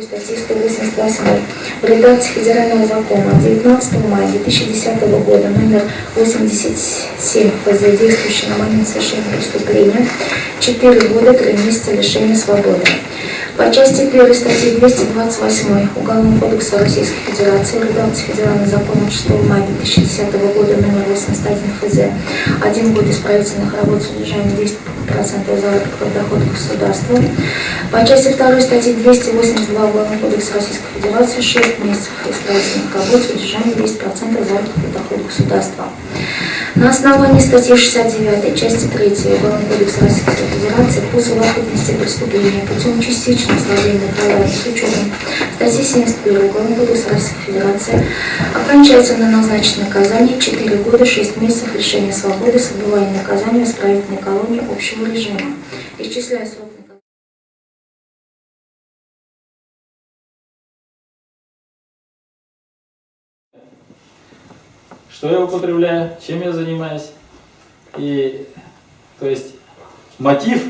Статьи 188 в редакции Федерального закона 19 мая 2010 года номер 87 ФЗ, действующий на момент совершения преступления, 4 года 3 месяца лишения свободы. По части 1 статьи 228 Уголовного кодекса Российской Федерации в редакции Федерального закона 6 мая 2010 года номер 81 ФЗ, 1 год исправительных работ с удержанием 10% заработных доходов государства. По части 2 статьи 282 Уголовного кодекса Российской Федерации 6 месяцев исправительных работ с удержанием 10% заработных доходов государства. На основании статьи 69 части 3 Уголовного кодекса Российской Федерации по совокупности преступления путем частичного ослабления права с учетом статьи 71 Уголовного кодекса Российской Федерации окончательно назначено наказание 4 года 6 месяцев лишения свободы с отбыванием наказания в исправительной колонии общего режима. Исчисляя срок наказания. Что я употребляю, чем я занимаюсь. И, то есть, мотив,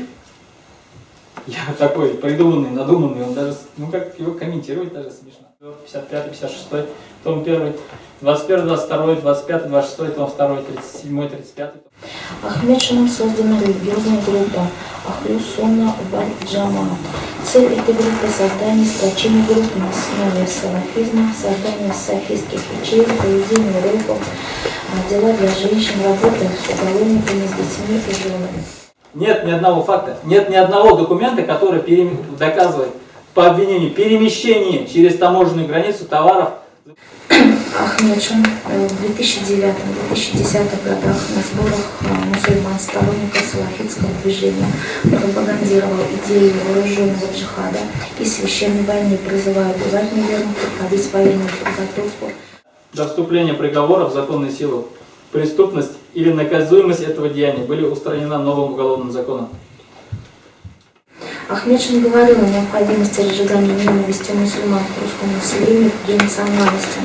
я такой придуманный, надуманный, он даже, ну как его комментировать даже смешно. 55, 56, том 1, 21, 22, 25, 26, том 2, 37, 35. Ахмедшиным создана религиозная группа Ахлю Сунна валь Джамаат. Цель этой группы – создание сплочения группы на основе салафизма, создание салафистских ячеек, проведение уроков, дела для женщин, работа с уголовниками, с детьми и женами. Нет ни одного факта, нет ни одного документа, который доказывает по обвинению перемещения через таможенную границу товаров. Ахмедшин в 2009-2010 годах на сборах мусульман, сторонников салафитского движения, пропагандировал идеи вооруженного джихада и священной войны, призывая убивать неверных, проходить военную подготовку. До вступления приговора в законную силу преступность или наказуемость этого деяния были устранены новым уголовным законом. Ахмедшин говорил о необходимости разжигания ненависти мусульман к русскому населению и национальности.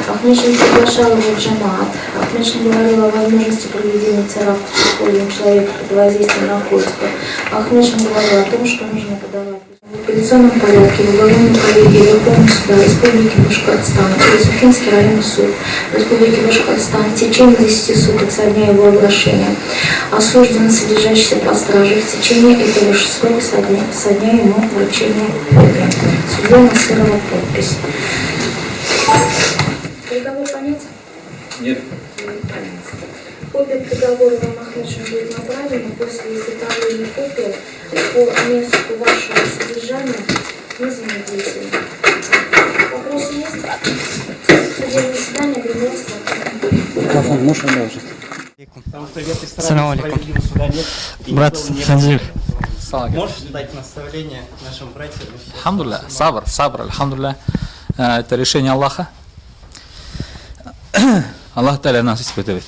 Ахмедшин приглашал его в джамаат. Ахмедшин говорил о возможности проведения терактов с использованием человека под воздействием наркотиков. Ахмедшин говорил о том, что нужно подавать в апелляционном порядке в уголовном коллегии Верховного суда Республики Башкортостан через Уфимский районный суд Республики Башкортостан в течение 10 суток со дня его оглашения осужден содержащийся под стражей в течение этого же срока со дня ему вручения копии. Судья Насырова подпись. Приговор понятен? Нет. Копия приговора вам, Ахмедшин, будет направлена после изготовления копии по месту вашего содержания незамедлительно. Вопросы есть? Судебное заседание объявляется закрытым. Салам алейкум. Брат Ханзир. Можешь дать наставление нашим братьям? Алхамдулилля, сабр, алхамдулилля. Это решение Аллаха. Аллах Та'аля нас испытывает.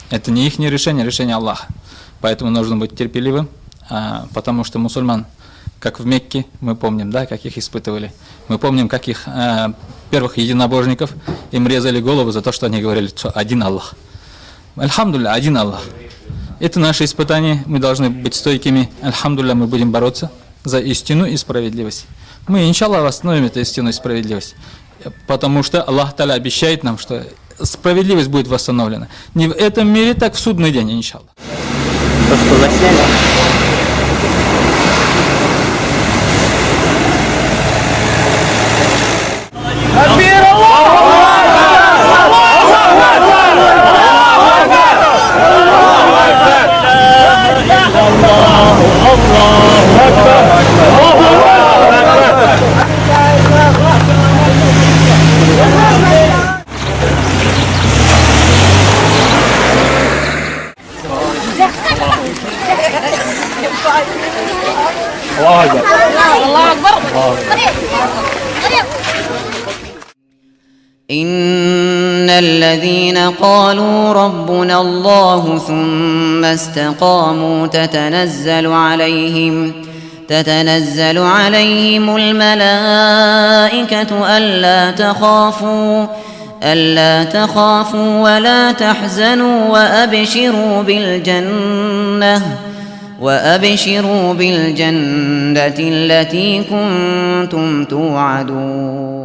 Это не их решение, решение Аллаха. Поэтому нужно быть терпеливым, потому что мусульман, как в Мекке, мы помним, да, как их испытывали. Мы помним, как их первых единобожников, им резали голову за то, что они говорили, что один Аллах. Альхамдулилля, один Аллах. Это наше испытание, мы должны быть стойкими. Альхамдулилля, мы будем бороться за истину и справедливость. Мы, иншаллах, восстановим эту истину и справедливость. Потому что Аллах Та'аля обещает нам, что справедливость будет восстановлена. Не в этом мире, так в судный день, иншаллах. То, что засняли. إن الذين قالوا ربنا الله ثم استقاموا تتنزل عليهم الملائكة ألا تخافوا ولا تحزنوا وأبشروا بالجنة التي كنتم توعدون